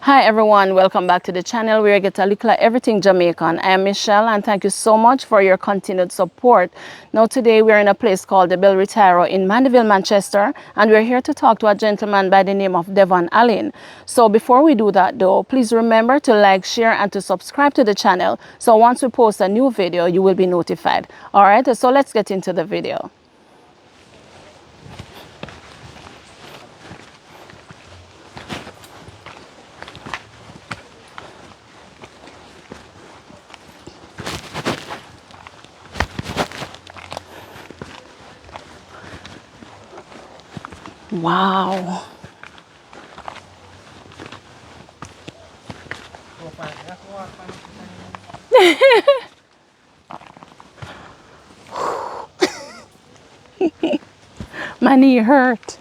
Hi everyone, welcome back to the channel where I get a Likkle Everything Jamaican. I am Michelle and thank you so much for your continued support. Now today we're in a place called the Bell Retiro in Mandeville, Manchester, and we're here to talk to a gentleman by the name of Devon Allen. So before we do that though, please remember to like, share and to subscribe to the channel so once we post a new video you will be notified. Alright, so let's get into the video. Wow. My knee hurt.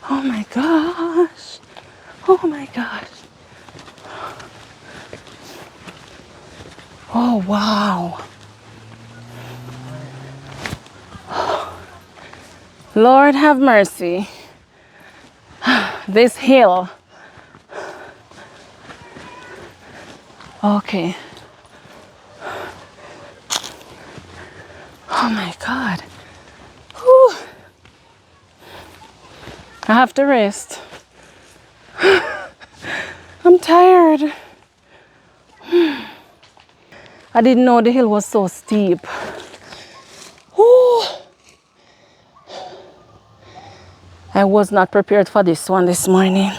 Oh my gosh. Oh my gosh. Oh wow. Lord have mercy. This hill. Okay. Oh my God. Whew. I have to rest. I'm tired. I didn't know the hill was so steep. Whew. I was not prepared for this one this morning.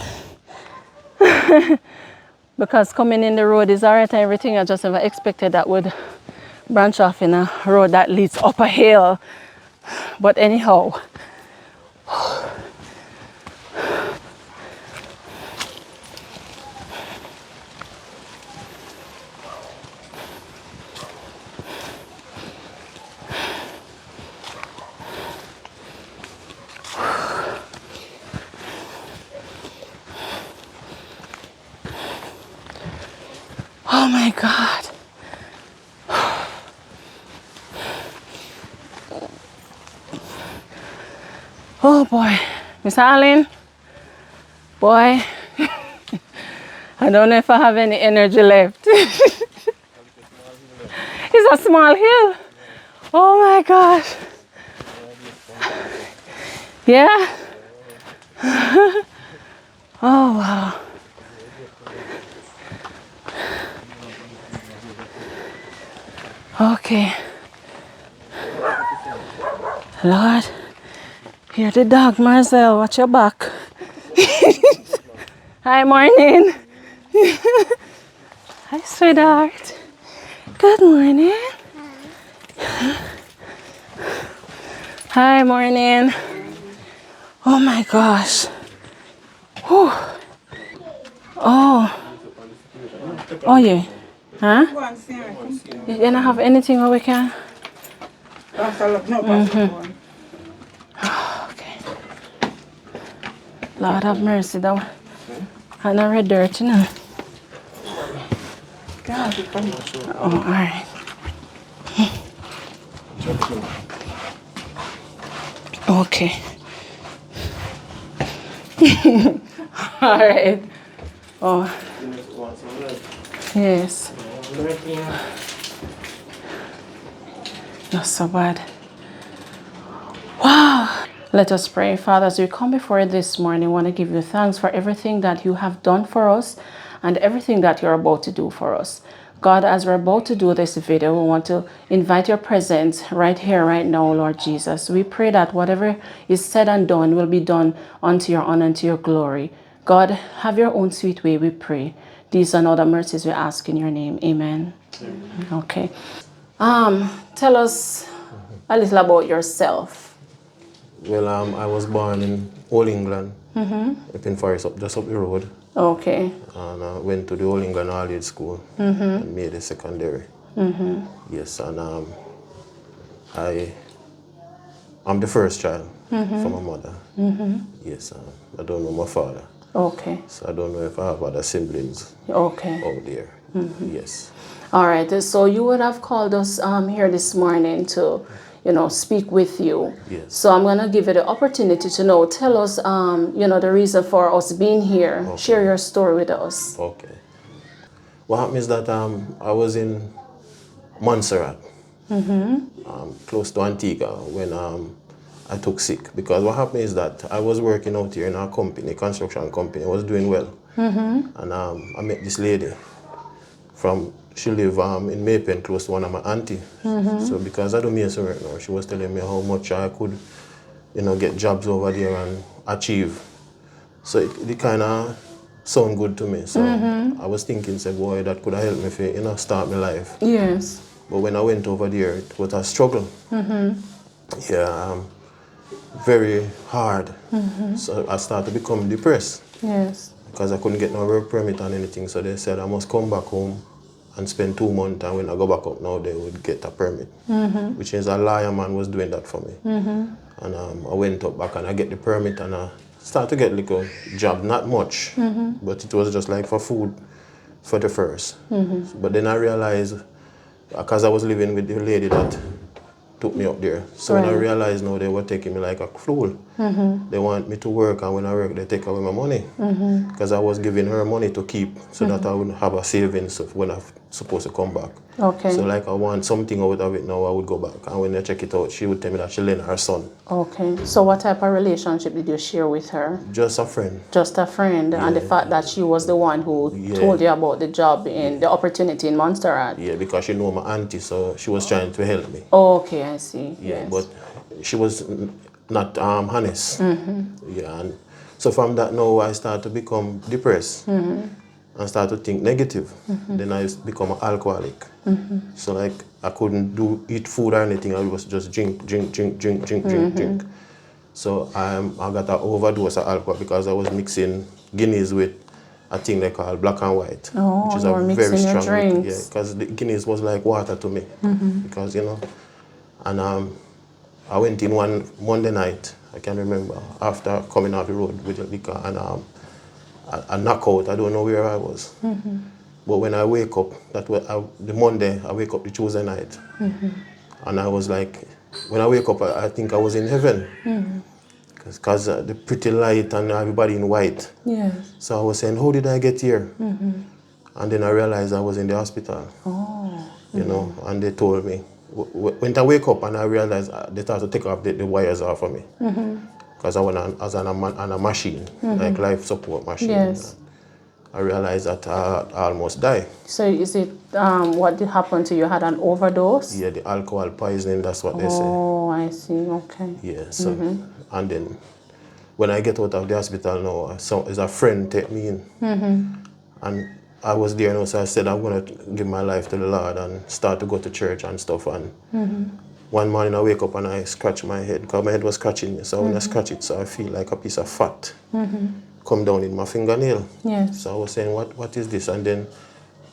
Because coming in the road is alright and everything, I just never expected that would branch off in a road that leads up a hill. But anyhow. Oh my God. Oh boy. Miss Allen. Boy. I don't know if I have any energy left. It's a small hill. Oh my gosh. Yeah? Oh wow. Okay. Lord, hear the dog, Marcel. Watch your back. Hi, morning. Hi, sweetheart. Good morning. Hi, morning. Oh my gosh. Whew. Oh. Oh yeah. Huh? You don't have anything where we can? Okay. Lord have mercy though. I know red dirt, you know. Oh, alright. Okay. Alright. Oh. Yes. Not so bad. Wow. Let us pray. Father, as we come before you this morning, I want to give you thanks for everything that you have done for us and everything that you're about to do for us. God, as we're about to do this video, we want to invite your presence right here, right now, Lord Jesus. We pray that whatever is said and done will be done unto your honor and to your glory. God, have your own sweet way, we pray. These and other mercies we ask in your name. Amen. Amen. Okay. Tell us a little about yourself. Well, I was born in Old England, up in Forest, just up the road. Okay. And I went to the Old England All-Age School and made it secondary. Yes, and I'm the first child from my mother. Yes, I don't know my father. Okay. So I don't know if I have other siblings Okay. out there. Yes. All right. So you would have called us here this morning to speak with you. Yes. So I'm going to give you the opportunity to know. Tell us, the reason for us being here. Okay. Share your story with us. Okay. What happened is that I was in Montserrat, close to Antigua, when I took sick. Because what happened is that I was working out here in our company, construction company. I was doing well. And I met this lady she lived in Maypen, close to one of my auntie. So because I do masonry right now, she was telling me how much I could, get jobs over there and achieve. So it kind of sound good to me. So I was thinking, say, boy, that could have helped me for, start my life. Yes. But when I went over there, it was a struggle. Yeah, very hard. So I started to become depressed. Yes. Because I couldn't get no work permit and anything. So they said I must come back home and spend 2 months, and when I go back up now, they would get a permit. Which is a lawyer man was doing that for me. And I went up back and I get the permit, and I started to get little job, not much, but it was just like for food for the first. But then I realized, because I was living with the lady that took me up there. So when I realized now they were taking me like a fool. They want me to work, and when I work they take away my money. Because I was giving her money to keep so that I would have a savings of when I'm supposed to come back. Okay. So like I want something out of it now, I would go back. And when I check it out, she would tell me that she lent her son. Okay. So what type of relationship did you share with her? Just a friend. Just a friend. Yeah. And the fact that she was the one who told you about the job and the opportunity in Montserrat. Yeah, because she knew my auntie, so she was trying to help me. Okay, I see. Yeah, yes. but she was not honest. Yeah, and so from that now I started to become depressed and start to think negative. Then I become an alcoholic. So like I couldn't eat food or anything. I was just drink. So I got an overdose of alcohol because I was mixing Guinness with a thing they call black and white, which is a very strong liquor. Yeah, because the Guinness was like water to me. Because and I went in one Monday night, I can remember, after coming off the road with the liquor, and I knock out. I don't know where I was. But when I wake up, that was the Monday, I wake up the Tuesday night. And I was like, when I wake up, I think I was in heaven. Because the pretty light and everybody in white. Yes. So I was saying, how did I get here? And then I realized I was in the hospital. Oh. And they told me. When I wake up and I realized they started to take off the wires off of me. Because I was on a machine, like life support machine. Yes. I realized that I almost died. So is it, what did happen to you? You had an overdose? Yeah, the alcohol poisoning, that's what they say. Oh, I see, okay. Yeah, so, and then when I get out of the hospital now, there's a friend take me in. And I was there now, so I said I'm going to give my life to the Lord and start to go to church and stuff. And one morning I wake up and I scratch my head, because my head was scratching me. So when I scratch it, so I feel like a piece of fat come down in my fingernail. Yes. So I was saying, what is this? And then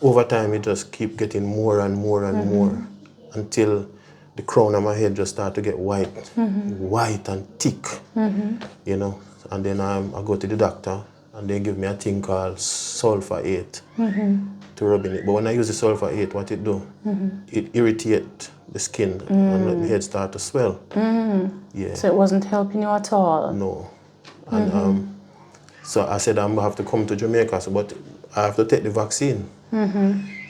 over time it just keep getting more and more and more, until the crown of my head just start to get white, white and thick, And then I go to the doctor and they give me a thing called sulfur 8 to rub in it. But when I use the sulfur 8, what it do? It irritate the skin and let my head start to swell. Yeah. So it wasn't helping you at all? No. And so I said I'm going to have to come to Jamaica, but I have to take the vaccine.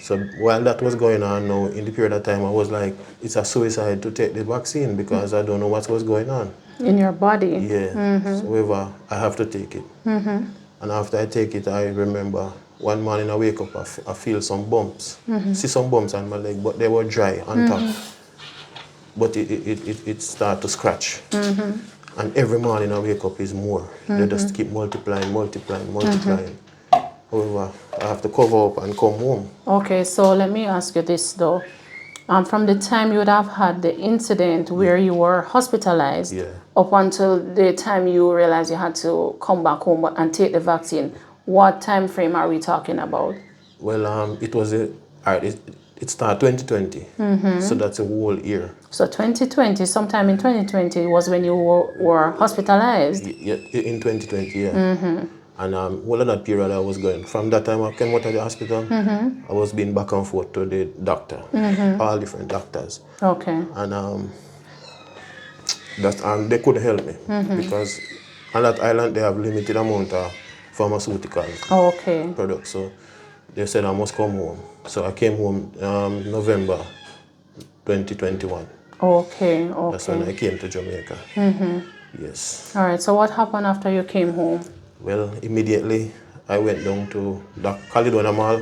So while that was going on now, in the period of time, I was like, it's a suicide to take the vaccine because I don't know what was going on. In your body? Yeah. So however, I have to take it. And after I take it, I remember one morning I wake up, I feel some bumps. See some bumps on my leg, but they were dry on top. But it started to scratch. And every morning I wake up is more. They just keep multiplying. However, I have to cover up and come home. Okay, so let me ask you this though. From the time you would have had the incident where you were hospitalized up until the time you realized you had to come back home and take the vaccine, what time frame are we talking about? Well, it was it started 2020, so that's a whole year. So 2020, sometime in 2020 was when you were hospitalized? Yeah, in 2020, yeah. And all of that period I was going. From that time I came out of the hospital, I was being back and forth to the doctor, all different doctors. Okay. And and they couldn't help me because on that island they have limited amount of pharmaceutical Okay. products. So they said I must come home. So I came home November 2021. Okay. That's when I Okay. came to Jamaica. Yes. All right. So what happened after you came home? Well, immediately I went down to the Caledonia Mall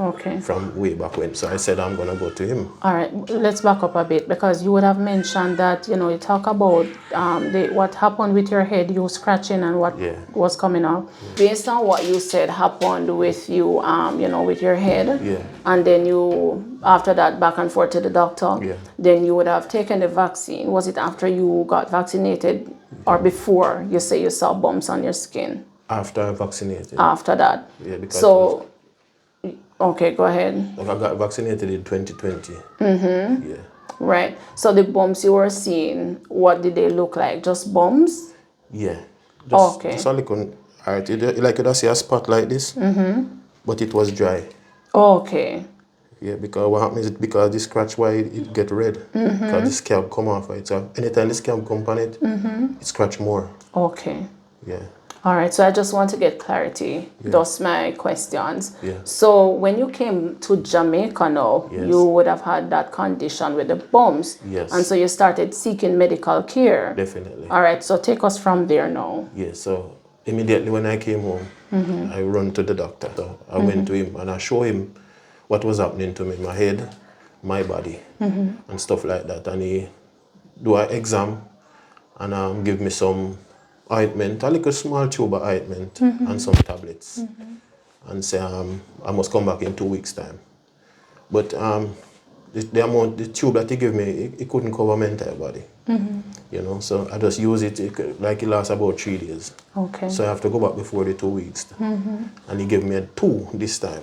Okay. from way back when. So I said I'm gonna go to him. All right, let's back up a bit because you would have mentioned that, you talk about what happened with your head, you scratching and what Yeah. was coming out. Based on what you said happened with you, with your head, Yeah. and then you, after that, back and forth to the doctor, Yeah. then you would have taken the vaccine. Was it after you got vaccinated or before you say you saw bumps on your skin? After I vaccinated. After that. Yeah, because So, okay, go ahead. like I got vaccinated in 2020. Yeah. Right. So the bumps you were seeing, what did they look like? Just bumps? Yeah. Okay. Just a little, alright, like you see a spot like this, but it was dry. Okay. Yeah, because what happens is because the scratch why it get red. Because the scab come off it. So anytime the scab come on it, it scratch more. Okay. Yeah. All right. So I just want to get clarity. Those my questions. Yeah. So when you came to Jamaica now, Yes. you would have had that condition with the bumps. Yes. And so you started seeking medical care. Definitely. All right. So take us from there now. Yeah, so immediately when I came home, I run to the doctor. So I went to him and I showed him what was happening to me, my head, my body, and stuff like that. And he do an exam and give me some ointment, a little small tube of ointment and some tablets. And say I must come back in 2 weeks' time. But the tube that he gave me, it couldn't cover my entire body. So I just use it like it lasts about 3 days. Okay. So I have to go back before the 2 weeks. And he gave me 2 this time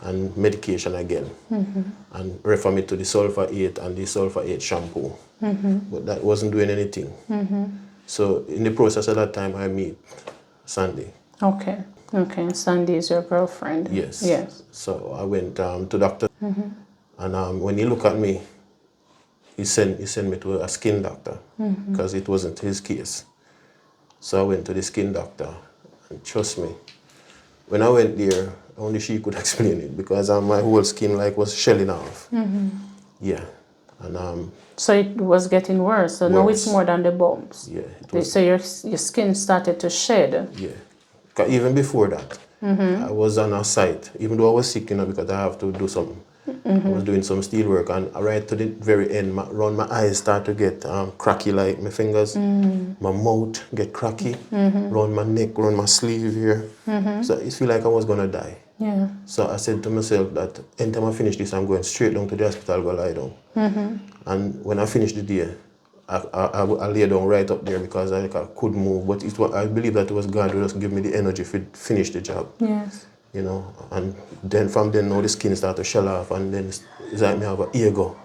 and medication again. And refer me to the sulfur 8 and the sulfur 8 shampoo. But that wasn't doing anything. So in the process of that time, I meet Sandy. Okay. Okay. Sandy is your girlfriend. Yes. Yes. So I went to doctor. And when he looked at me, he sent me to a skin doctor because it wasn't his case. So I went to the skin doctor, and trust me, when I went there, only she could explain it because my whole skin was shelling off. Yeah, and So it was getting worse. So now it's Worse. more than the bumps. yeah, it was. So your skin started to shed. Yeah, 'cause even before that, I was on a site. Even though I was sick, because I have to do something. I was doing some steel work, and right to the very end, around my eyes start to get cracky, like my fingers. My mouth get cracky, around my neck, around my sleeve here. So it feel like I was gonna die. Yeah. So I said to myself that anytime I finish this, I'm going straight down to the hospital, go lie down. And when I finished the day, I lay down right up there because I couldn't move. But I believe that it was God who just give me the energy to finish the job. Yes. And then from then now the skin start to shell off, and then it's like me have an ego.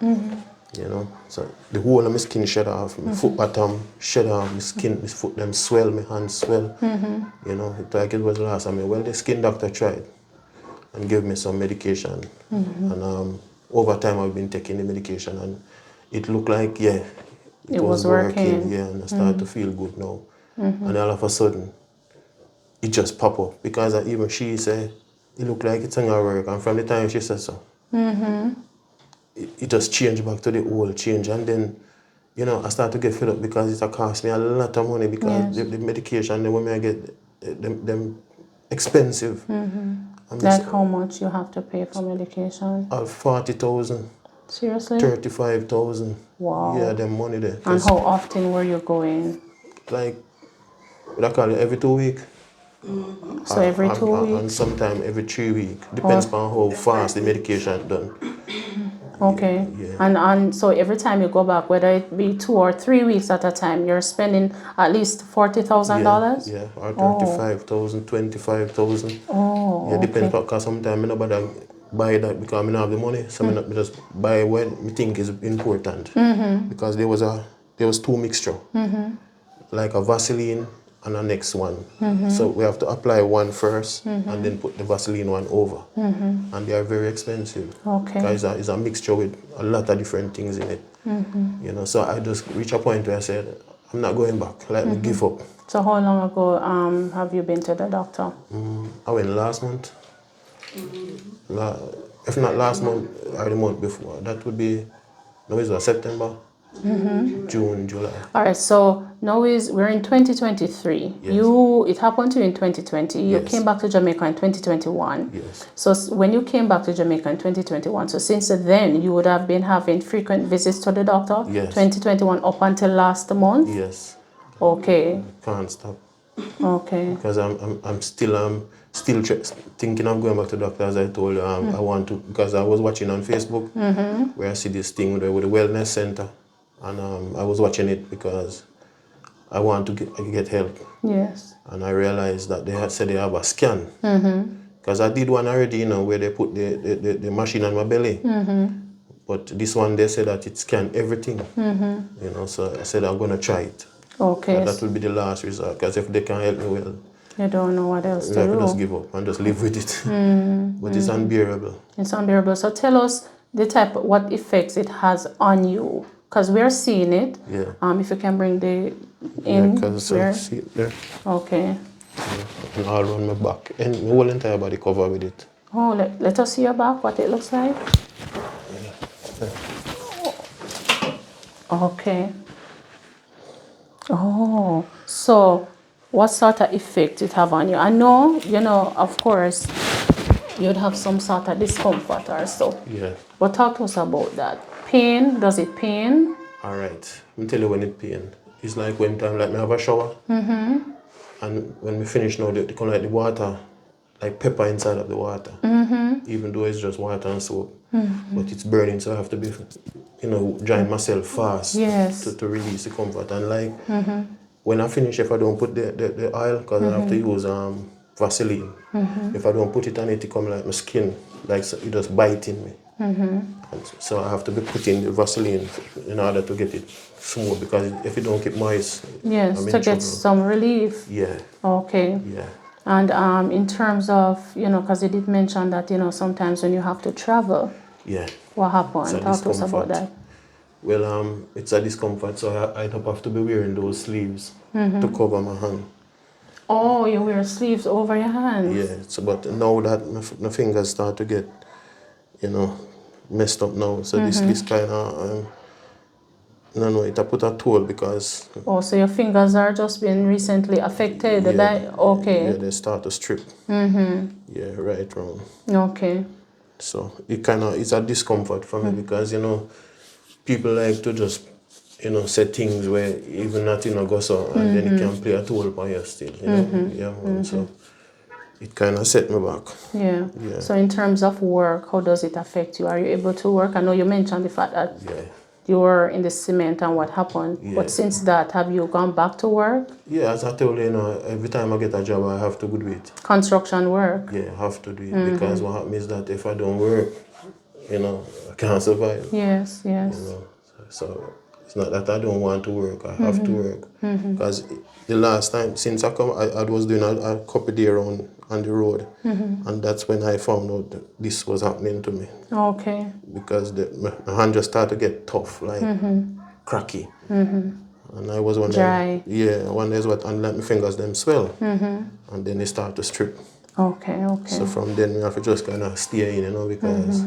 So the whole of my skin shed off, my foot bottom shed off, my skin, my foot them swell, my hands swell. It's like it was the last time. Well, the skin doctor tried and gave me some medication. And over time I've been taking the medication, and it looked like, it was working. Yeah, and I started to feel good now. And all of a sudden, it just pop up because even she said, it looked like it's gonna work. And from the time she said so, it just changed back to the old change. And then, I started to get fed up because it cost me a lot of money because the medication, the women I get, them expensive. Like how much you have to pay for medication? 40,000. Seriously? 35,000. Wow. Yeah, them money there. And how often were you going? Like, what I call it, every 2 weeks. So every 2 weeks? And sometimes every 3 weeks. Depends on how fast the medication done. Okay. Yeah. And so every time you go back, whether it be 2 or 3 weeks at a time, you're spending at least $40,000? Yeah, or 35,000, 25,000. Oh, Yeah, depends okay. because sometimes I nobody buy that because I don't have the money. So I just buy what I think is important. Because there was two mixture. Like a Vaseline and the next one. So we have to apply one first and then put the Vaseline one over. And they are very expensive. Okay. Because it's a mixture with a lot of different things in it. You know, so I just reached a point where I said, I'm not going back. Let me give up. So how long ago have you been to the doctor? I went last month. If not last month, or the month before. That would be, no, it's what, September, June, July. All right, so now we're in 2023. Yes. It happened to you in 2020. You Yes. came back to Jamaica in 2021. Yes. So when you came back to Jamaica in 2021, so since then you would have been having frequent visits to the doctor? Yes. 2021 up until last month? Yes. Okay. Can't stop. Okay. Because I'm still thinking of going back to the doctor, as I told you. I want to, because I was watching on Facebook where I see this thing with the wellness center, and I was watching it because I want to get help. Yes. And I realized that they had said they have a scan. Because I did one already, you know, where they put the machine on my belly. But this one, they said that it scanned everything. You know, so I said I'm going to try it. Okay. And that will be the last result. Because if they can't help me, well, You don't know what else to I do. could just give up and just live with it. But it's unbearable. It's unbearable. So tell us what effects it has on you, because we're seeing it. Yeah. If you can bring the Yeah, in. because where? see it there. Okay. And all around my back. And my whole entire body covered with it. Oh, let us see your back, what it looks like. Okay. Oh, so what sort of effect it have on you? I know, you know, of course, you'd have some sort of discomfort or so. Yeah. But talk to us about that. Pain, does it pain? All right. Let me tell you when it pain. It's like when time like me have a shower. And when we finish now, they come like the water, like pepper inside of the water. Even though it's just water and soap. But it's burning, so I have to be, you know, drying myself fast. Yes. To release the comfort. And like, when I finish, if I don't put the oil, because I have to use Vaseline. If I don't put it on it, it come like my skin, like so it just biting me. And so I have to be putting the Vaseline in order to get it smooth, because if it don't keep moist, Yes, I'm in to get trouble. some relief. Yeah, Okay. yeah. And in terms of, you know, because you did mention that, you know, sometimes when you have to travel, Yeah. what happened? It's a Talk to us about discomfort. that. Well, it's a discomfort, so I don't have to be wearing those sleeves to cover my hand. Oh, you wear sleeves over your hands. Yeah, so, but now that my fingers start to get, you know, messed up now, so this kind of, no, it put a toll because... Oh, so your fingers are just been recently affected? Okay. Yeah, they start to strip. Yeah, right round. Okay. So it's a discomfort for me because, you know, people like to just, you know, say things where even that, you know, go so, and then it can play a toll upon you still, you know. Yeah, man, so it kind of set me back. Yeah. Yeah. So in terms of work, how does it affect you? Are you able to work? I know you mentioned the fact that Yeah. you were in the cement and what happened. Yeah. But since that, have you gone back to work? Yeah, as I told you, you know, every time I get a job, I have to do it. Construction work? Yeah, I have to do it because what happens is that if I don't work, you know, I can't survive. Yes, yes. You know, so it's not that I don't want to work. I have to work because the last time since I come, I was doing a couple days around on the road, and that's when I found out that this was happening to me. Okay. Because my hand just started to get tough, like cracky, and I was wondering, Dry. yeah, I wonder what, and let my fingers them swell, and then they start to strip. Okay, okay. So from then we have to just kind of stay in, you know, because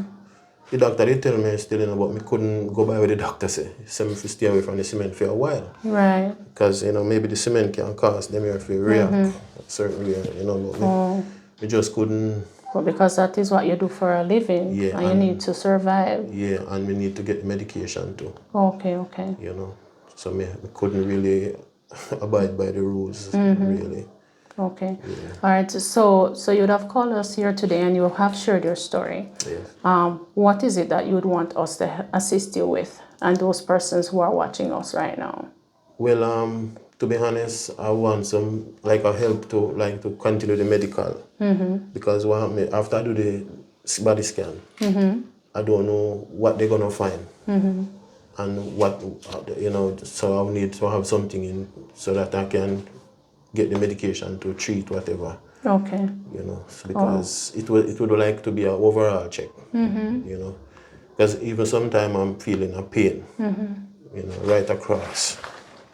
the doctor did tell me still, you know, but me couldn't go by what the doctor say. He said me to stay away from the cement for a while. Right. Because, you know, maybe the cement can cause them here to react a certain way, you know, but me just couldn't. But because that is what you do for a living, Yeah, and you need to survive. Yeah, and we need to get medication too. Okay, okay. You know, so me couldn't really abide by the rules, really. Okay. All right. So you'd have called us here today and you have shared your story. Yes. What is it that you'd want us to assist you with and those persons who are watching us right now? Well, to be honest, I want some like a help to continue the medical because what happened after I do the body scan, I don't know what they're gonna find and what you know. So I need to have something in so that I can get the medication to treat whatever. Okay. You know, so because it would like to be an overall check. You know, because even sometimes I'm feeling a pain. You know, right across,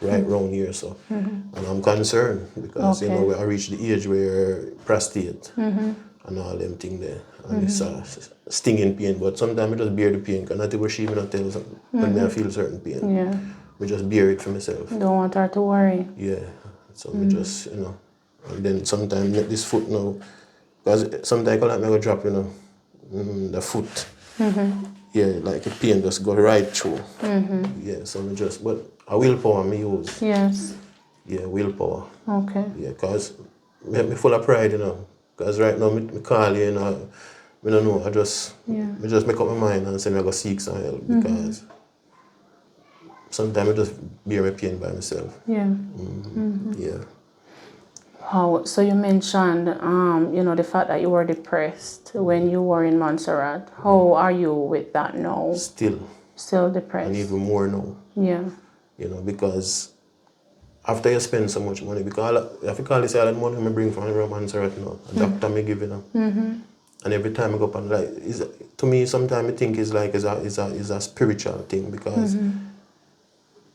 right round here, so, and I'm concerned because you know I reached the age where prostate and all them things there, and it's a stinging pain. But sometimes I just bear the pain, because not even she even tell something when I feel certain pain. Yeah. We just bear it for myself. Don't want her to worry. Yeah, so we just, you know, and then sometimes make this foot now, because sometimes I like me go drop, you know, the foot. Yeah, like the pain just go right through. Yeah, so we just, but a willpower me use. Yes. Yeah, willpower. Okay. Yeah, because me full of pride, you know, because right now me call you, you know, I don't know, I just make up my mind and say I go seek some help, because sometimes I just bear my pain by myself. Yeah. Yeah. How, so you mentioned, you know, the fact that you were depressed when you were in Montserrat. How are you with that now? Still depressed? And even more now. Yeah. You know, because after you spend so much money, because I have to call this all the money I bring from Montserrat now, a doctor me give, you know. And every time I go up and like, to me sometimes I think it's like it's a spiritual thing, because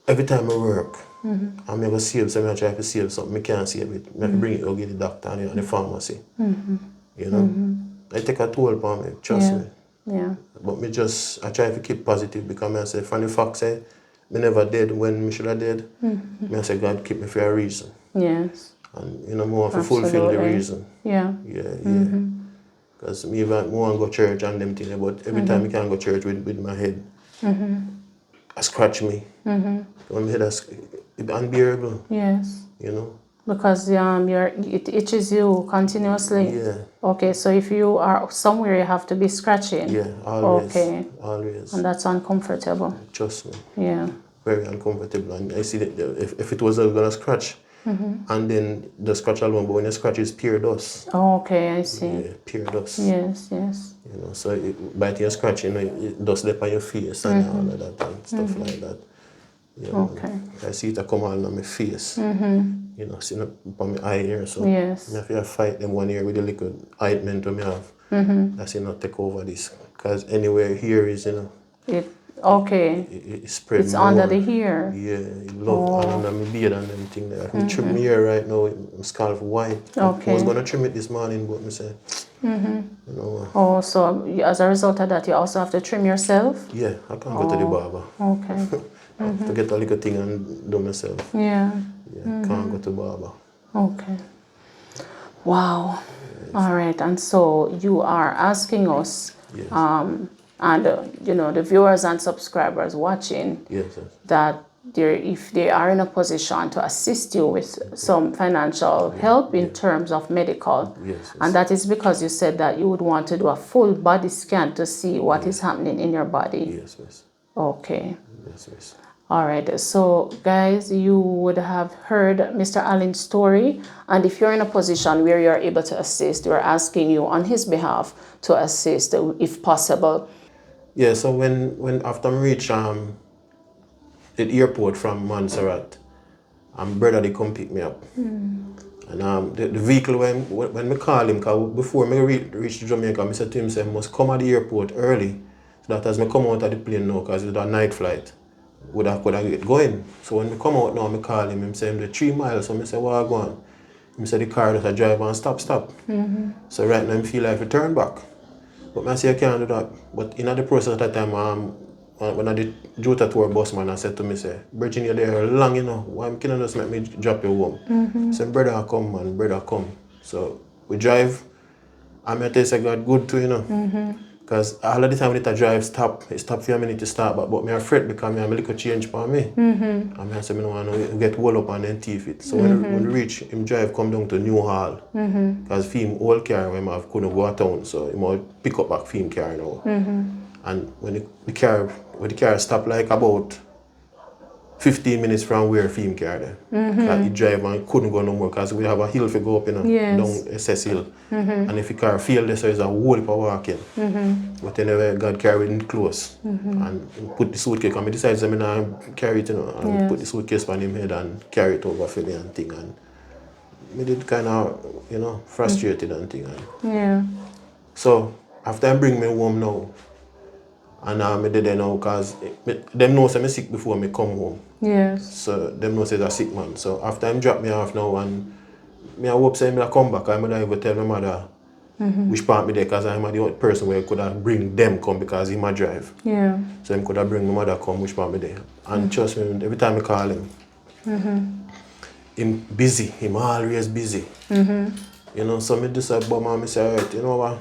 every time I work, I'm going to save something, I try to save something, I can't save it. I have to bring it to get the doctor and the pharmacy. You know? I take a toll upon me, trust me. Yeah. But I try to keep positive, because I say, from the fact say, I never dead when I should have dead, I say, God keep me for a reason. Yes. And, you know, more to fulfill the reason. Yeah. Yeah. Because me even want to go church and them things, but every time I can go church with my head, I scratch me. When my head is unbearable. Yes. You know? Because it itches you continuously. Yeah. Okay, so if you are somewhere, you have to be scratching. Yeah, always. Okay. Always. And that's uncomfortable. Trust me. Yeah. Very uncomfortable. And I see that if it was gonna scratch, and then the scratch alone, but when the scratch is pure dust. Okay, I see. Yeah, pure dust. Yes, yes. You know, so by your scratch, you know, it dust up on your face and all of that and stuff like that. You know, Okay. I see it come all on my face. You know, see it on my eye here. So Yes. I have to fight them one year with the little ointment we have. That's, you know, take over this. Because anywhere here is, you know, it spread it's more. under the hair. Yeah, it love and under my beard and everything there. I trim my hair right now, I'm scalp white. Okay. I was gonna trim it this morning, but I said, you know. Oh, so as a result of that, you also have to trim yourself? Yeah, I can't go to the barber. Okay. I have to get a little thing and do myself. Yeah. Yeah, can't go to barber. Okay. Wow. All right. And so you are asking us, Yes. and you know, the viewers and subscribers watching, Yes. that if they are in a position to assist you with some financial help in terms of medical, Yes. and that is because you said that you would want to do a full body scan to see what is happening in your body. Yes, yes. Okay. Yes, yes. All right, so guys, you would have heard Mr. Allen's story, and if you're in a position where you're able to assist, we're asking you on his behalf to assist if possible. Yeah, so when after I reach the airport from Montserrat, brother they come pick me up. And the vehicle, when I call him, cause before I reach Jamaica, I said to him, I must come at the airport early, so that as I come out of the plane now, because it's a night flight, would I get going. So when I come out now, I call him, say I'm 3 miles, so I say, where I going? He said the car that I drive and stop. So right now I feel like I turn back. But I say I can't do that. But in the process at that time, when I did Jota tour bus man, I said to me, say, Bridging, you're there long, you know, why can't you just let me drop you home? Say, brother, come, man, brother, come. So we drive, and I tell you, say, God good too, you know. Because all of the time when it drive, it stop for a minute to start, but I'm afraid because I'm a little change for me. And I say, I don't want to get wall up and then teeth it. So when we reach, him drive come down to New Hall. Because film old car when I couldn't go to town, so he might pick up back film car now. And when the car stop like about 15 minutes from where film car there. He drive and couldn't go no more because we have a hill to go up, you know, down SS Hill. And if the car failed there, so there's a whole for walking. But anyway, God carried it close. And put the suitcase, and I decided to carry it, you know, and put the suitcase on him head and carry it over for me and thing. And me did kind of, you know, frustrated and thing. Yeah. So after I bring me home now, and me did there now because them know say me sick before me come home. Yes. So them know say a sick man. So after him drop me off now and me I hope say me I come back, I don't even tell my mother which part me there because I'm the only person where could have bring them come because he might drive. Yeah. So him could have bring my mother come which part me there. And trust me, every time I call him, him busy, him always busy. You know, so me decide but man, me say, alright, you know what?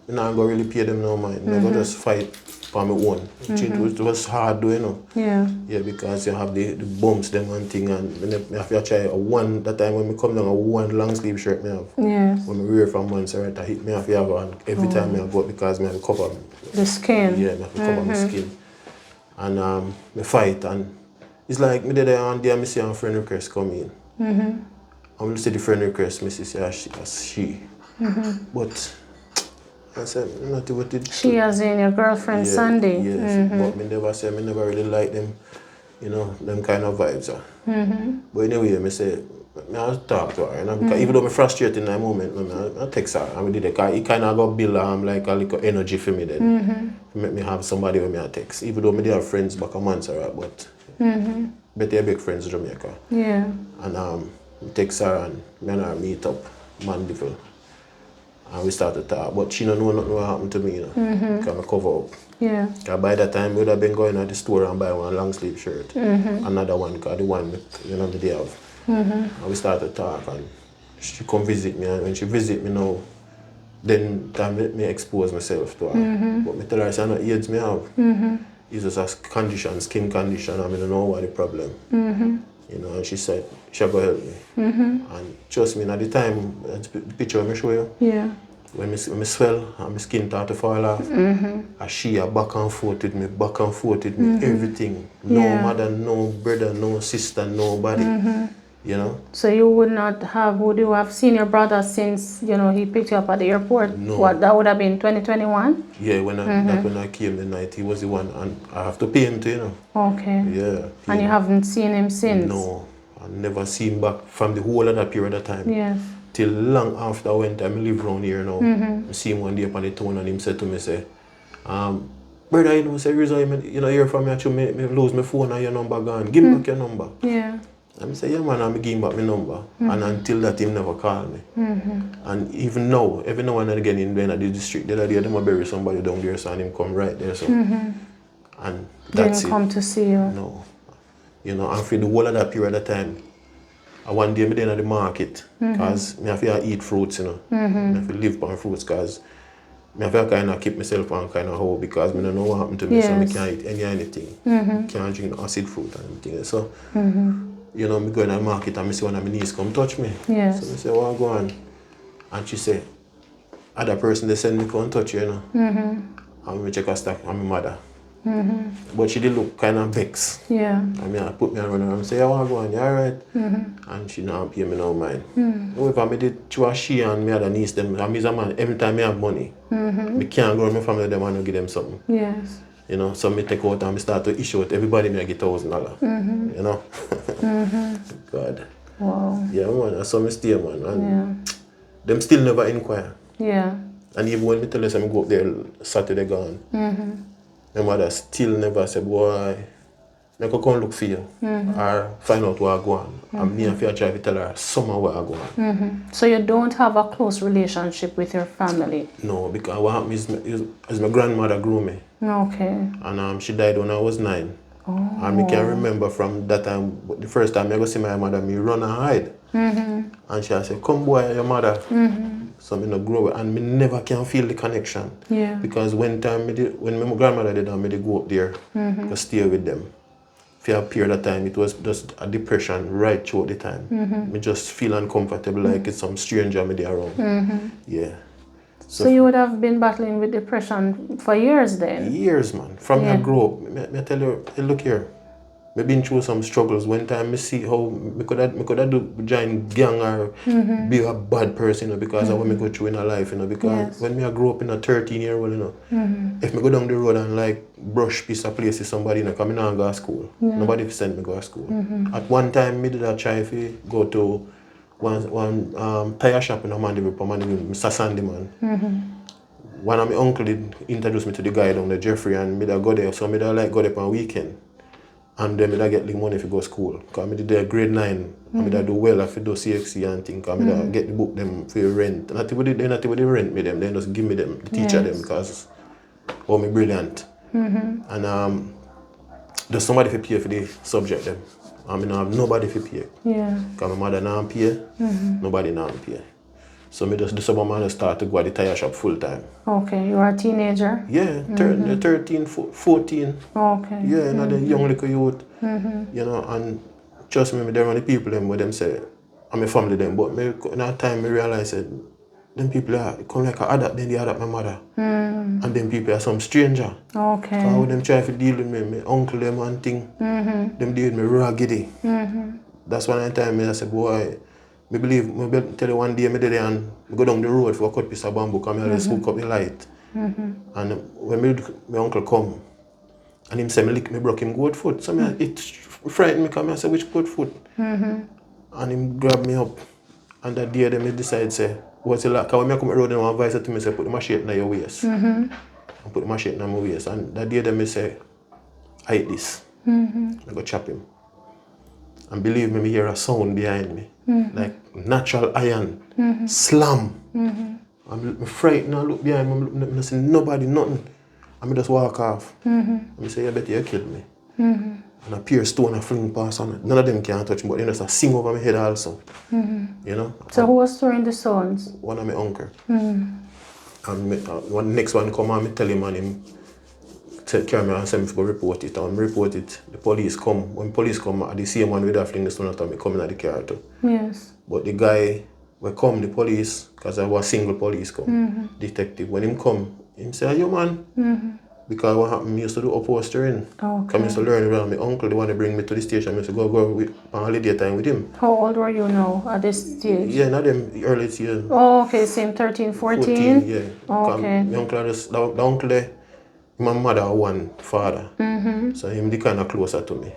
I'm not going to really pay them no mind. I'm going to just fight for my own. It was hard though, you know. Yeah. Yeah, because you have the bumps, them and thing, and I have to try a one, that time when I come down, a one long sleeve shirt me have. Yes. When I wear from one side, I hit me have to have one every time I go up because I have to cover the skin. Yeah, I have to cover my skin. And I fight, and it's like, me there and there, I see a friend request come in. I'm going to see the friend request, I see she. But I said, not what it. She as in your girlfriend Sandy. Yes, but me never say, me never really like them, you know, them kind of vibes. But anyway, me say, I talk to her, you know, because even though I'm frustrated in that moment, I text her and we did it, because it kind of got build like a little energy for me then. To make me have somebody with me I text. Even though me have friends back a Montserrat, but better big friends in Jamaica. Yeah. And I text her and me and her meet up, Mandeville. And we started to talk, but she don't know nothing what happened to me, you know, because I cover up. Yeah. Because by that time, we would have been going to the store and buy one long sleeve shirt. Another one, because the one, you know, the day of. And we started to talk, and she come visit me, and when she visit me now, then time me expose myself to her. But me tell her, I know AIDS me have. It's just a condition, skin condition, and I don't know what the problem. You know, and she said, she'll go help me. And trust me, at the time, the picture I show you, Yeah. when I swell and my skin start to fall off, and she a back and forth with me, everything. No mother, no brother, no sister, nobody. You know? So you would you have seen your brother since, you know, he picked you up at the airport? No. What, that would have been 2021? Yeah, when I came the night, he was the one, and I have to pay him too, you know. Okay. Yeah. And you haven't seen him since? No, I never seen him back from the whole of that period of time. Yes. Till long after I went, I live around here now. I see him one day up on the town and him said to me, say, brother, you know, say, you know, hear from me, actually, me lose my phone and your number gone. Give me back your number. Yeah. And I say, yeah man, I'm giving back my number. And until that, he never called me. And even now, every now and again in the district, the other day, them bury somebody down there, so and him come right there. So. And that's Didn't come to see you? No. You know, and for the whole of that period of time, one day I did at the market, because I have to eat fruits, you know. I have to live on fruits, because I have to kind of keep myself on kind of how, because I don't know what happened to me, so I can't eat anything. Can't drink acid fruit and anything. So, you know, I go in the market and I see one of my niece come touch me. Yes. So I say, what go on? And she say, other person they send me come touch you, you know. And I check her stack, and my mother. But she did look kind of vexed. Yeah. I mean, I put me around her and say, I want to go on, you alright? And she now pay me no mind. However, I did she and me other niece them. I'm a man, every time I have money, I can't go to my family them and give them something. Yes. You know, so I take out and I start to issue it. Everybody me I get $1,000. You know? God. Wow. Yeah, man, that's how I stay, man. And them still never inquire. Yeah. And even when me tell us I go up there Saturday gone, my mother still never said, boy, I could come look for you or find out where I go on. And me and I try to tell her somewhere where I go on. So you don't have a close relationship with your family? No, because what happened is my grandmother grew me. Okay. And she died when I was 9. Oh. And I can remember from that time, the first time I go see my mother, me run and hide. And she said, come boy, your mother. So I grow up, and I never can feel the connection. Yeah. Because when my grandmother did, I go up there to stay with them. For a period of time, it was just a depression right throughout the time. I just feel uncomfortable, like it's some stranger me there around. Yeah. So you would have been battling with depression for years then? Years, man. From I grow up, I tell you, hey, look here. I've been through some struggles. One time I see how I could do join gang or be a bad person, you know, because of what I go through in a life, you know. Because when I grew up in a 13-year-old, you know, if I go down the road and like brush piece of place with somebody, you know, because I don't go to school. Nobody sent me to go to school. At one time, I did a try to go to one tire shop in a Mandeville, Mr. Sandyman. One of my uncle did introduce me to the guy down there, Jeffrey, and me da go there. So me da like go there on weekend. And then me da get the money if I go to school. Because me did there grade 9. And me da do well if I do CXC and things. Because me da get the book them for rent. Not even they rent me them, they just give me them, the teacher them, because oh me brilliant. And there's somebody to pay for the subject them. I mean I have nobody to pay. Yeah. Because my mother now pay, nobody now pay. So me just the summer man start to go at the tire shop full time. Okay, you were a teenager? Yeah, 13, 14. Okay. Yeah, and the young little youth. You know, and trust me, there are the people them where them say, I'm a family them, but me, in that time I realized that them people are come like a adapt, then they adapt my mother. And them people are some stranger. Okay. So how them try to deal with me, my uncle them and thing, them deal with me raggedy. That's one time I said, boy, I believe, I tell you one day, I did there and I go down the road for a cut piece of bamboo, come here and hook up the light. And when my uncle come, and him say, me broke him good foot. So it frightened me, because I said, which good foot? And him grab me up. And that day, I decide, say, what's it like? Because when I come to the road, and one advisor to me, say, put the machete in your waist. And put the machete in my waist. And that day, I say, I hate this. I go chop him. And believe me, I hear a sound behind me. Like natural iron. Slam. I'm frightened, I look behind me, I see nobody, nothing. And I just walk off. And I say, I bet you killed me. And a pure stone I fling past on it. None of them can touch me, but they just sing over my head also. You know? So who was throwing the stones? One of my uncle. And one next one come and I tell him, and him carry me and say me to go report it. And I report it. The police come. When police come, the same one with that fling the stone at me coming at the car too. Yes. But the guy when come, the police, because I was single police come, detective, when him come, him say, are you man? Because what happened, me used to do upholstering. Okay. I used to learn around my uncle, the one to bring me to the station. I used to go on holiday time with him. How old were you now at this stage? Yeah, not them early years. Oh, okay, same 13, 14? Yeah. Oh, okay. My uncle, the uncle there, my mother had one father. So him the kind of closer to me.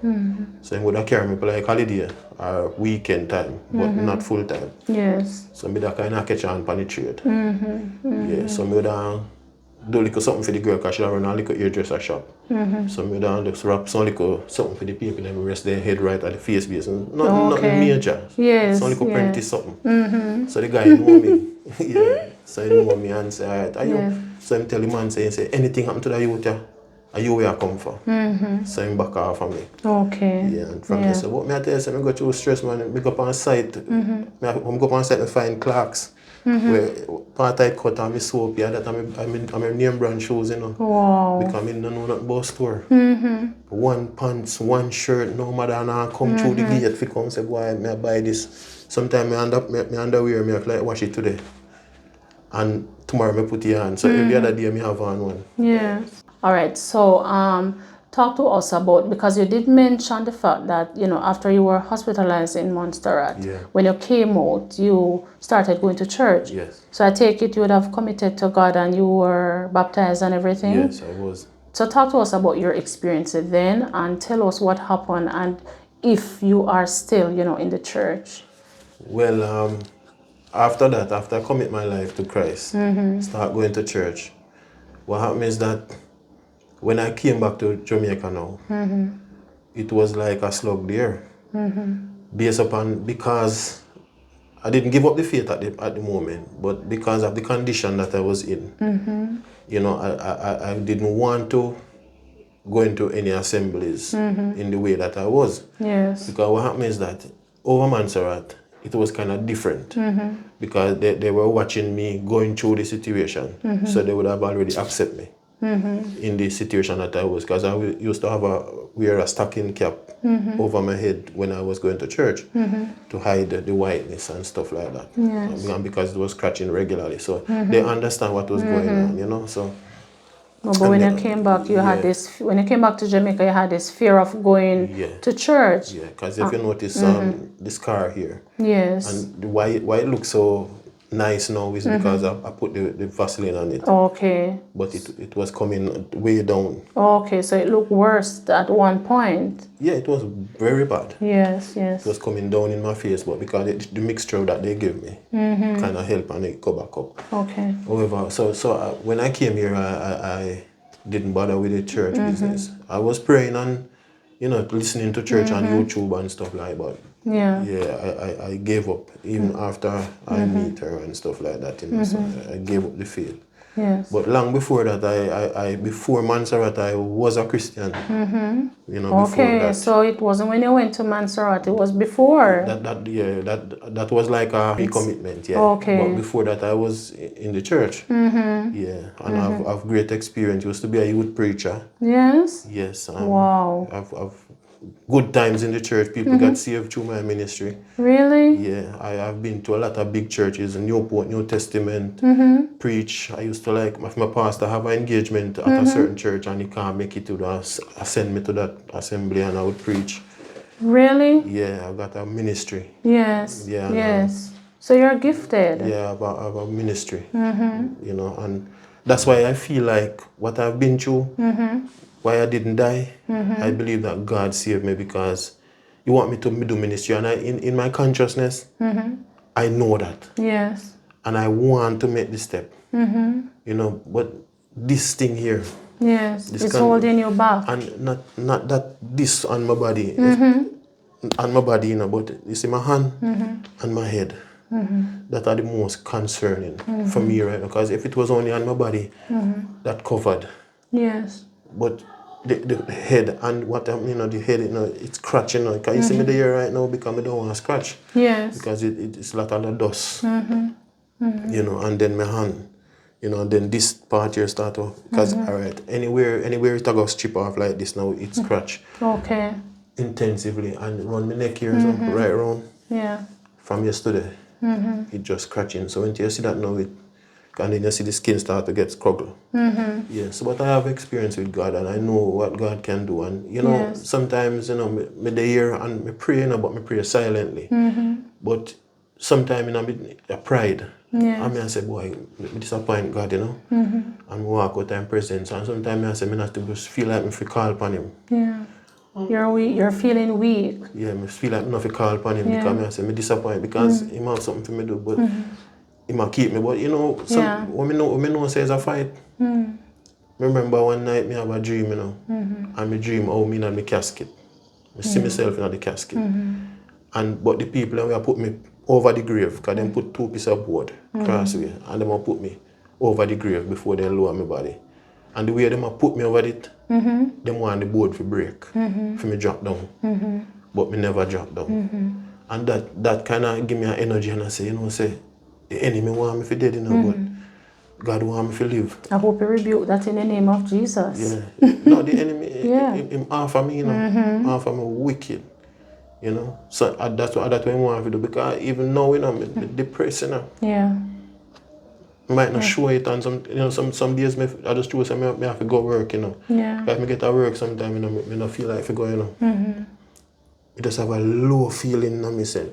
So he would have carry me for like holiday or weekend time, but not full time. Yes. So me that kind of catch on pan the trade. Yeah, so me would do little something for the girl because she run a little hairdresser shop. So me would just wrap some little something for the people and rest their head right at the face base. Nothing major. Yes. Some little practice something. So the guy know me. Yeah. So he know me and say, alright, are you? So him tell the man say anything happen to the youth, are you where I come from? So him back off from me. Okay. Yeah, and from there, so what me I tell you, I go through stress, man. I go up on site. When I go up on site, I find clerks. Where part I cut on my soap, yeah, that I'm a name brand shoes, you know. Wow. Because I don't know nothing about store. One pants, one shirt, no matter and I come through the gate if you come say, boy, may I buy this. Sometimes I end up my underwear, I like wash it today. And tomorrow I put it on. So every other day I have on one. Yes. All right. So talk to us about, because you did mention the fact that, you know, after you were hospitalized in Montserrat, when you came out, you started going to church. Yes. So I take it you would have committed to God and you were baptized and everything? Yes, I was. So talk to us about your experiences then and tell us what happened and if you are still, you know, in the church. Well, after that, after I commit my life to Christ, start going to church, what happened is that when I came back to Jamaica now, it was like a slug there. Based upon, because I didn't give up the faith at the moment, but because of the condition that I was in, you know, I didn't want to go into any assemblies in the way that I was. Yes. Because what happened is that over Montserrat, it was kind of different because they were watching me going through the situation, so they would have already accepted me in the situation that I was, because I used to wear a stocking cap over my head when I was going to church to hide the whiteness and stuff like that. Yes. And because it was scratching regularly, so they understand what was going on, you know. So. But when you came back, you had this. When you came back to Jamaica, you had this fear of going to church. Yeah, because if you notice this car here, yes, and why it looks so nice now is because I put the Vaseline on it. Okay. But it was coming way down. Okay, so it looked worse at one point. Yeah, it was very bad. Yes, It yes. was coming down in my face, but because the mixture that they gave me kind of helped and it go back up. Okay. However, when I came here, I didn't bother with the church business. I was praying and, listening to church on YouTube and stuff like that. Yeah. Yeah, I gave up even after I meet her and stuff like that. So I gave up the faith. Yes. But long before that, before Montserrat, I was a Christian. Before Okay, that. so it wasn't when you went to Montserrat, it was before. That was like a commitment, yeah. Okay. But before that, I was in the church. Yeah, and I've great experience. Used to be a youth preacher. Yes. Yes. Wow. I've good times in the church. People got saved through my ministry. Really? Yeah, I've been to a lot of big churches, Newport, New Testament, preach. I used to if my pastor have an engagement at a certain church and he can't make it to send me to that assembly and I would preach. Really? Yeah, I've got a ministry. Yes. Yeah. Yes. So you're gifted. Yeah, I have a ministry. And that's why I feel like what I've been through, why I didn't die, I believe that God saved me because He want me to do ministry. And in my consciousness, I know that. Yes. And I want to make this step. But this thing here. Yes. It's holding you back. And not that this on my body, on my body, but you see my hand and my head. That are the most concerning for me right now. Because if it was only on my body, that covered. Yes. But the head and the head, it's scratching. Because you see me there right now because I don't want to scratch. Yes. Because it's a lot of the dust. And then my hand, and then this part here start to, because alright, anywhere it goes strip off like this now, it scratch. Okay. Intensively and run my neck here, so right around. Yeah. From yesterday, it just scratching. So when you see that now, and then you see the skin start to get scruggle. Yes, but I have experience with God and I know what God can do. And Yes. sometimes, me dey here and me pray, but me pray silently. But sometimes I pride. Yes. And I say, boy, me disappoint God, and me walk out in presence. And sometimes I say, me not to just feel like me fi call upon Him. Yeah. You're weak. You're feeling weak. Yeah, I feel like I not fi call upon Him because I say me disappoint because Him have something for me do, but He might keep me. But when me know say it's a fight. Remember one night me have a dream, and me dream how me in my casket. I see myself in the casket. But the people that put me over the grave, because they put 2 pieces of board crossway, and they put me over the grave before they lower my body. And the way they put me over it, they want the board to break, for me drop down. But me never drop down. And that kind of give me an energy, and I say, say, the enemy want me to dead, but God want me to live. I hope you rebuke that in the name of Jesus. Yeah. No, the enemy, him offer me, offer me wicked. So that's what I want to do, because even now, I'm depressed, Yeah. might not show it, and some days I just choose I have to go work, Yeah. If I get to work sometimes, I don't feel like to go, I just have a low feeling in me say,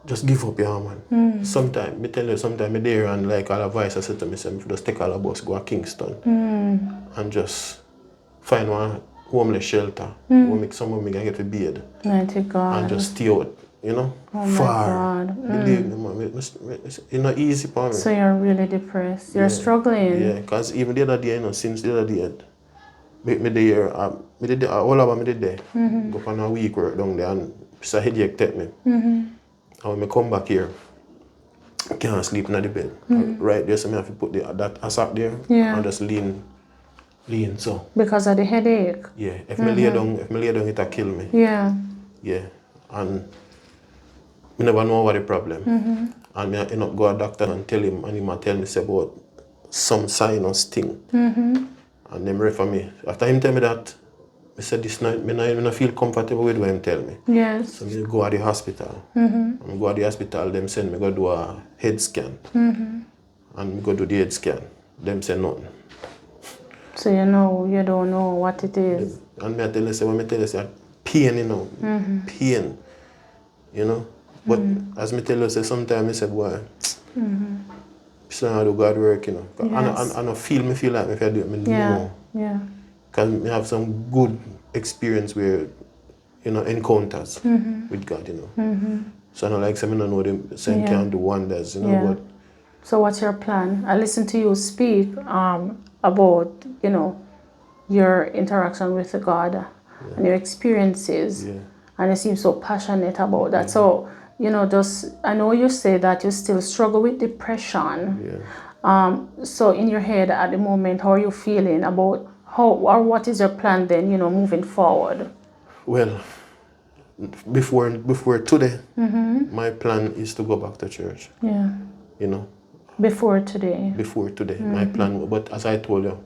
just give up, man. Sometimes, I tell you, sometimes I'm there and like all advice I said to myself, just take all the bus, go to Kingston, and just find one homeless shelter, where make someone can get a bed, Mighty God. and just stay out, far. Believe me, man, it's not easy for me. So you're really depressed. You're struggling. Yeah, because even the other day, since the other day, me there, all of me did there. Go on a week work down there, and it's a headache take me. And when I come back here, I can't sleep in the bed. Right there, so I have to put that asap there, and just lean so. Because of the headache. Yeah, if me lay down, it'll kill me. Yeah. Yeah, and I never know what the problem. And I end up go to a doctor and tell him, and he might tell me say about some sinus thing. And them refer me. After him tell me that, I said this night, I don't feel comfortable with what him tell me. Yes. So I go to the hospital. And I go to the hospital, them send me go do a head scan. And I go do the head scan. Them say nothing. So you don't know what it is. And I tell you, when I tell you, say pain, pain, But as I tell you, say sometimes I say, boy, So I do God work, you know. Yes. I don't feel like if I do it, I Yeah. know. Yeah. Because I have some good experience where, you know, encounters with God, you know. So I don't like saying I know them saying Yeah. can do wonders, you know, Yeah. but So what's your plan? I listened to you speak about, you know, your interaction with God and your experiences, yeah. and you seem so passionate about that. So, you know, just I know you say that you still struggle with depression. Yeah. So in your head at the moment, how are you feeling about how or what is your plan then, you know, moving forward? Well, before today, my plan is to go back to church, Yeah. you know. Before today. Before today, my plan, but as I told you,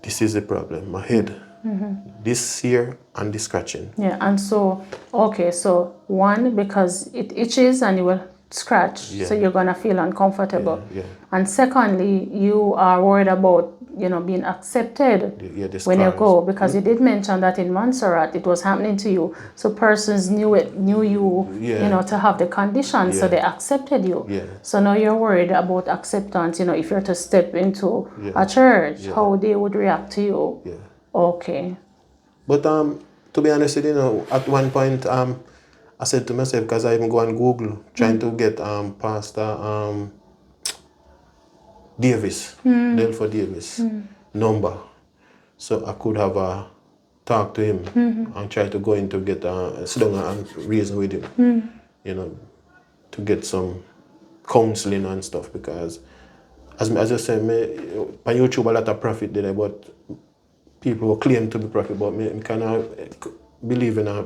this is the problem. My head, this here and this scratching. Yeah, and so, okay, so one, because it itches and you will scratch, so Yeah. you're gonna feel uncomfortable. Yeah. And secondly, you are worried about, you know, being accepted The when you scars. go, because you did mention that in Montserrat it was happening to you. So persons knew you, Yeah. you know, to have the condition, so Yeah. they accepted you. Yeah. So now you're worried about acceptance, you know, if you're to step into Yeah. a church, Yeah. how they would react to you. Yeah. Okay. But to be honest with you, know, at one point I said to myself, because I even go on Google trying to get Pastor Davis, Delford Davis number, so I could have talk to him and try to go in to get sit down and reason with him, you know, to get some counseling and stuff, because as I said, on YouTube a lot of prophet there, but people who claim to be prophet, but me kind of believe in a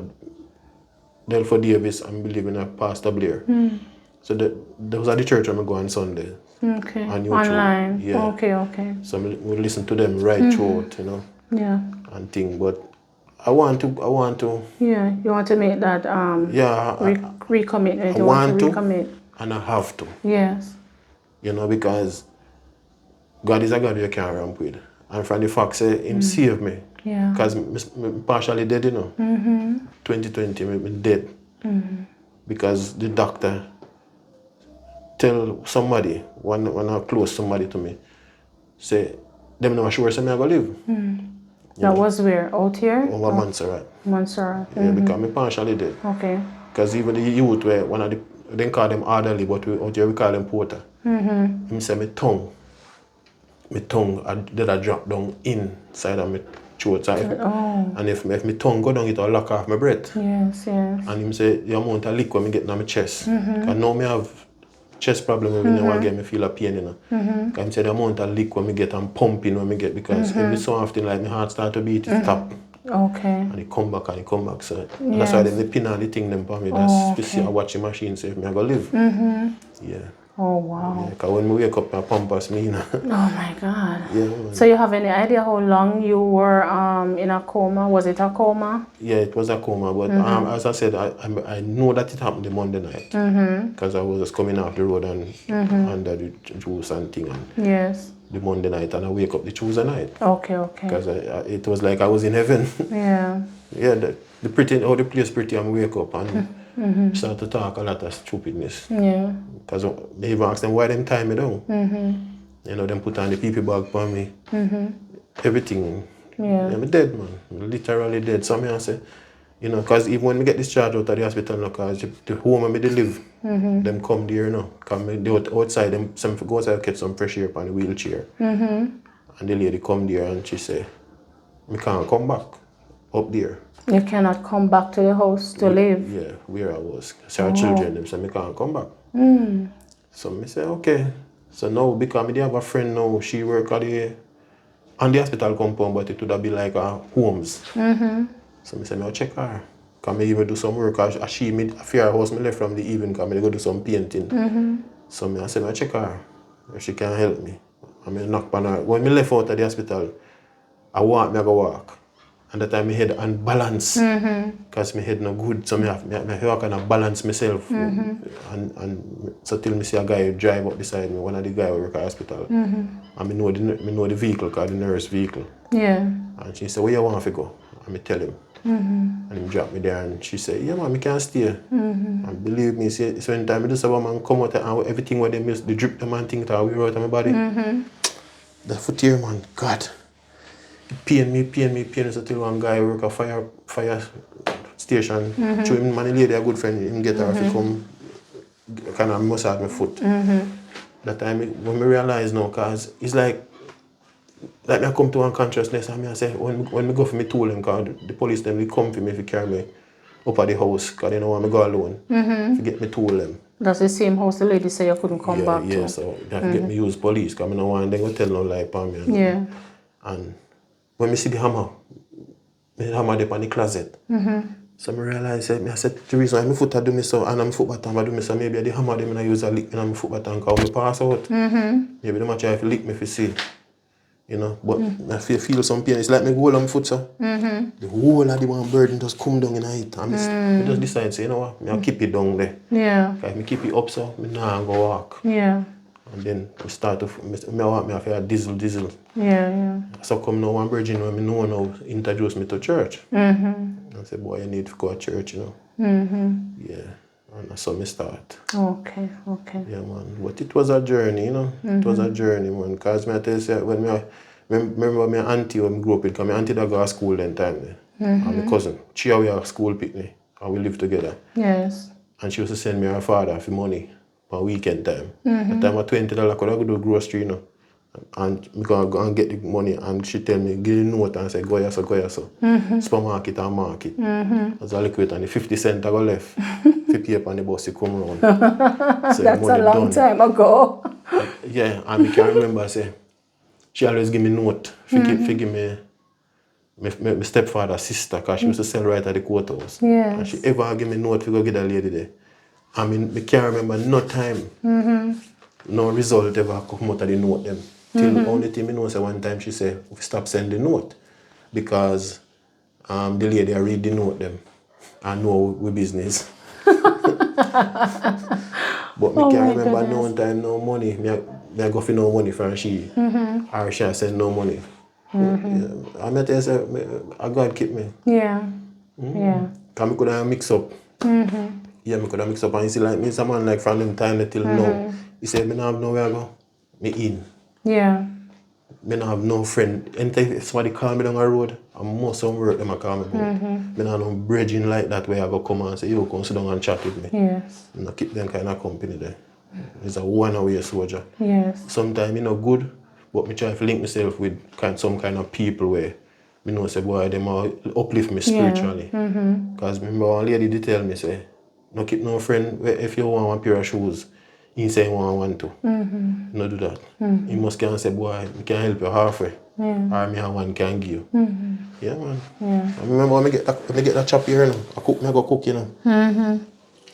Delford Davis and believe in a Pastor Blair. So those are the church I'm go on Sunday. Okay. On YouTube. Online. Yeah. Okay, okay. So we listen to them right throughout, you know, Yeah. and thing. But I want to. Yeah. You want to make that Yeah, recommitment. I You want to want to, recommit. and I have to, Yes. you know, because God is a God you can't ramp with. And from the fact say him save me. Yeah. Because I'm partially dead, you know. 2020, I'm dead. Because the doctor tell somebody, when I close somebody to me, say, them not sure say me I go live. That was where? Out here? Over Montserrat. Montserrat. Yeah, because I'm partially dead. Okay. Because even the youth were one of the, they call them elderly, but out here we call them porter. Him say my tongue did I drop down inside of my throat. So and if my tongue go down, it will lock off my breath. Yes, yes. And him say the amount of liquid I get in my chest. Because now I have chest problem when I get me feel a pain, you know. Because him say the amount of liquid I get and pumping when I get, because every so often like my heart start to beat, it stop. Okay. And it come back and it come back. So that's why they pin all the thing them for me. That's to see a watching machine say if me I go live. Yeah. Oh, wow. Because when I wake up, my pampas me, you know. Oh, my God. Yeah, man. So you have any idea how long you were in a coma? Was it a coma? Yeah, it was a coma, but as I said, I know that it happened the Monday night, because I was just coming off the road and under the juice and thing, and Yes. the Monday night, and I wake up the Tuesday night, Okay, okay. because it was like I was in heaven. Yeah. Yeah, the pretty, how the place pretty, and wake up and start to talk a lot of stupidness, Yeah. because they even asked them why them tie me down. You know, them put on the PP bag for me, everything. Yeah. I'm dead, man. I'm literally dead. So I say, you know, because even when we get discharged out of the hospital, because the home where they live, them come there, you know. Because they outside, them some go outside get some fresh air on the wheelchair. And the lady come there and she say, I can't come back up there. You cannot come back to the house to live? Yeah, where I was. So our children, them say, I can't come back. So I say, okay. So now, because I have a friend now, she work at on the hospital compound, but it would have been like a homes. So I say, I'll check her. Because I even do some work. As she, I fear her house, I left from the evening because I go do some painting. So I say, I'll check her. If she can help me. I knock on her. When I left out of the hospital, I go walk. And that time my head unbalanced. Because my head not good. So I have to kind of balance myself. And so till me see a guy drive up beside me, one of the guys who work at the hospital. And I know the vehicle, called the nurse vehicle. Yeah. And she said, where you want to go? And I tell him. And he dropped me there and she said, yeah man, I can't stay. And believe me, see, so one time I just have a man come out and everything what they miss, the drip the man thing that we wrote on my body. The foot here man, God. It pain me. So till one guy work a fire station. Show him man, the lady a good friend, him get her to come kind of massage my foot. That time when I realize now, cause it's like I come to one consciousness and I say when I go for me tool them, cause the police then will come for me if you carry me up at the house, cause they know want me go alone. To get me tool them. That's the same house the lady said you couldn't come back to. Yeah, so they have to get me use police, cause I don't want them go tell no lie upon me. Yeah. And when I see the hammer there on the closet. So I realized, I said, the reason why my foot do me so, and my foot button do me so, maybe the hammer them I use a lick in my foot button because I pass out. Maybe they might try to lick me to see. You know, but I feel some pain. It's like me go on my foot, so the whole of the one burden just come down in it. And I just decide, say, you know what, I'll keep it down there. Yeah. If I keep it up, so I now go walk. Yeah. And then I start to, I feel diesel. Yeah. So come now one virgin when I know now introduce me to church. I said, boy, you need to go to church, you know. Yeah. And that's how I start. Okay. Yeah, man. But it was a journey, you know. It was a journey, man. Because I tell you, when I remember my auntie when I grew up with, because my auntie that go to school then time. And my cousin. She always at school pick me. And we live together. Yes. And she used to send me her father for money for weekend time. At time of $20, I could go do grocery, you know. And I go and get the money and she tell me, give the note and say, go here, so. Supermarket and market. As I look at it and the 50 cents I go left. To pay up on the bus to come round. So that's a long time ago. Yeah, and I can remember, say, she always give me note for give me my stepfather's sister, because she used to sell right at the courthouse. Yes. And she ever give me note to go get that lady there. I mean, I can't remember no time, no result ever come out of the note them. Till only thing I know, say one time she said, stop sending note. Because the lady I read the note them and know we business. But I can't remember no time, no money. I go for no money from she. Or she send no money. I met her say, God keep me. Yeah. Because I could have mix up. Yeah, I could have mix up. And you see, like me, someone like from them time till now, he said, I don't have nowhere to go. Me in. Yeah. I don't have no friend. Anytime if somebody call me down the road, and most of them work them call me about. I don't have no bridging like that where I go come and say, you come sit down and chat with me. Yes. I keep them kind of company there. It's a one-away soldier. Yes. Sometimes good, but I try to link myself with some kind of people where I know say, boy, they might uplift me spiritually. Because remember one lady did tell me, say, no keep no friend where if you want one pair of shoes, he say want to. No do that. You must can say, boy, I can help you halfway. Or me and one can give you. Yeah, man. I remember when I get that chop here, you know, I go cook, you know. And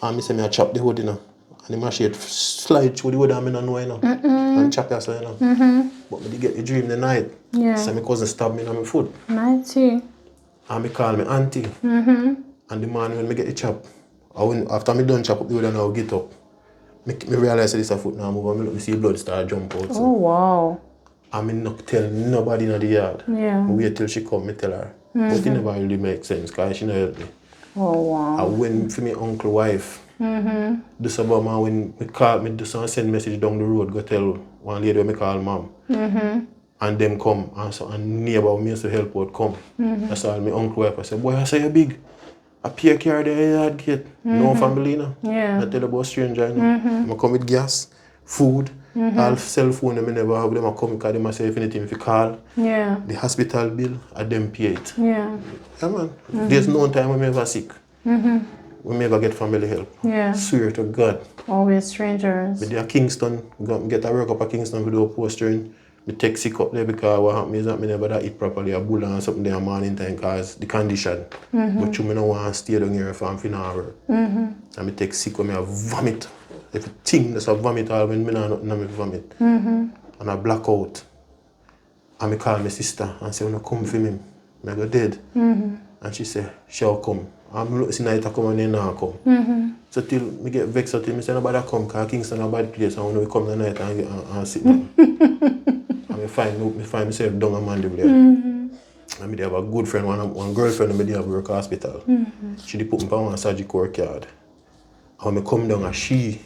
I say, I chop the wood, you know. And the machine slide through the wood and I don't know, you know. And chop it, so, you know. But I get the dream the night. Yeah. So my cousin stabbed me in my foot. Mighty. And I call me auntie. And the man when I get the chop, after I done chop up the wood and I get up, I realize this a foot now move and I see blood start jump out. So. Oh wow. I not tell nobody in the yard. Yeah. I wait till she come, I tell her. But it never really makes sense because she never helped me. Oh wow. I went for my uncle wife. Do some about when me call me do some send message down the road, go tell one lady when I call mom. And them come and neighbor me used to help out come. That's all my uncle wife I said, boy I say you big. I pay a car there yard gate. No family now. Yeah. I tell about stranger now. I come with gas, food, all cell phone I never have them I come because they say if anything if you call. Yeah. The hospital bill I them pay it. Yeah. Yeah man. There's no time when I ever sick. We never get family help. Yeah. Swear to God. Always strangers. But they are Kingston, get a work up at Kingston with a postering. I take sick up there because what happened is that I never eat properly a bull or something there morning time because the condition. But you don't want to stay down here for work. And I take sick when I vomit. Everything that's a vomit all when I not vomit. And I black out. And I call my sister and say, when I come for me, I go dead. And she say, she'll come. I'm looking at it come and then now come. So till I get vexed till I say nobody come because Kingston is a bad place and when we come the night and sit down. And I find myself down a mandible there. I have a good friend, one girlfriend I have work hospital. She did put me on a surgical card. And I come down and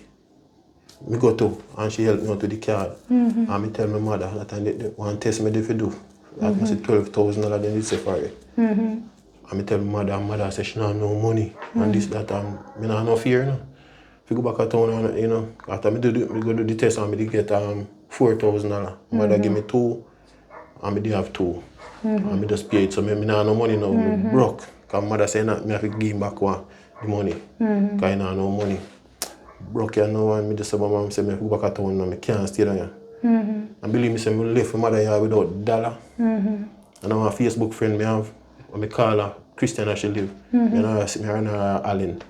me go to and she helped me out to the card. And I tell my mother that time they one test me they do. That must be $12,000 they need to say for it. And I tell my mother says she don't have no money. And this, that, I don't have no fear. No? If you go back to town, you know, after me go do the test and I get $4,000. Mother give me $2,000 and I did have $2,000. And I just pay it, so I don't have no money now, I broke. Because mother said I have to give back the money. Because I don't have no money. Broke here now and I just say my mom say I go back to town and I can't stay down here. And believe me, I left my mother here without $1. And I'm a Facebook friend I have, and I call her Christian as she live. I run her Allen.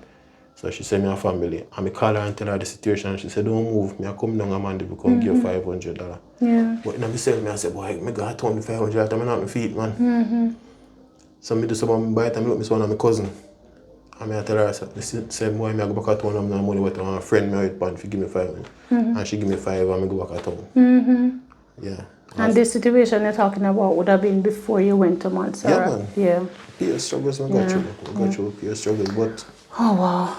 So she said me a family. And I call her and tell her the situation and she said don't move. I come down and Monday because give $500. Yeah. But in myself, I said, boy, I got to $500, I'm not my feet, man. So I do something by the time I look at one of my cousin. And I tell her, I said, boy, I go back at town, I'm not money, but a friend me out pan, she give me $5. And she give me $5 and I go back at town. Yeah. And this situation you're talking about would have been before you went to Montserrat? Yeah, man. Yeah. Peer struggles, I got through. I got through peer struggles, but, Oh, wow.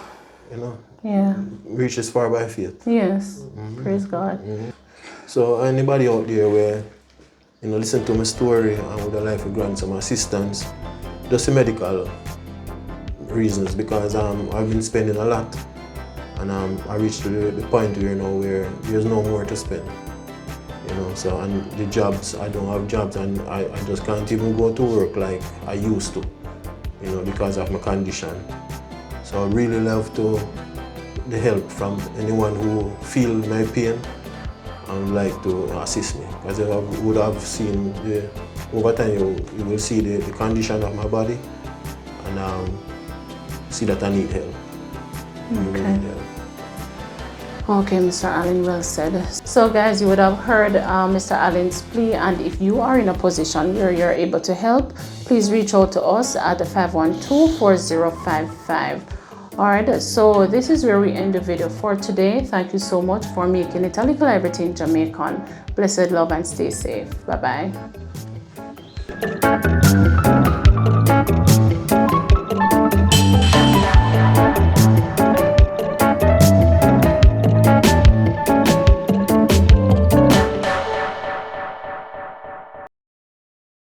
you know, Yeah. reach as far by faith. Yes. Praise God. So anybody out there where, you know, listen to my story and would like to grant some assistance, just the medical reasons, because I've been spending a lot and I reached the point where, you know, where there's no more to spend. You know, so and the jobs, I don't have jobs and I just can't even go to work like I used to, you know, because of my condition. So I really love the help from anyone who feel my pain and would like to assist me. Because I would have seen, over time you will see the condition of my body and see that I need help. Okay. Really need help. Okay, Mr. Allen, well said. So guys, you would have heard Mr. Allen's plea, and if you are in a position where you're able to help, please reach out to us at the 512-4055. Alright, so this is where we end the video for today. Thank you so much for making it a little everything Jamaican. Blessed love and stay safe. Bye-bye.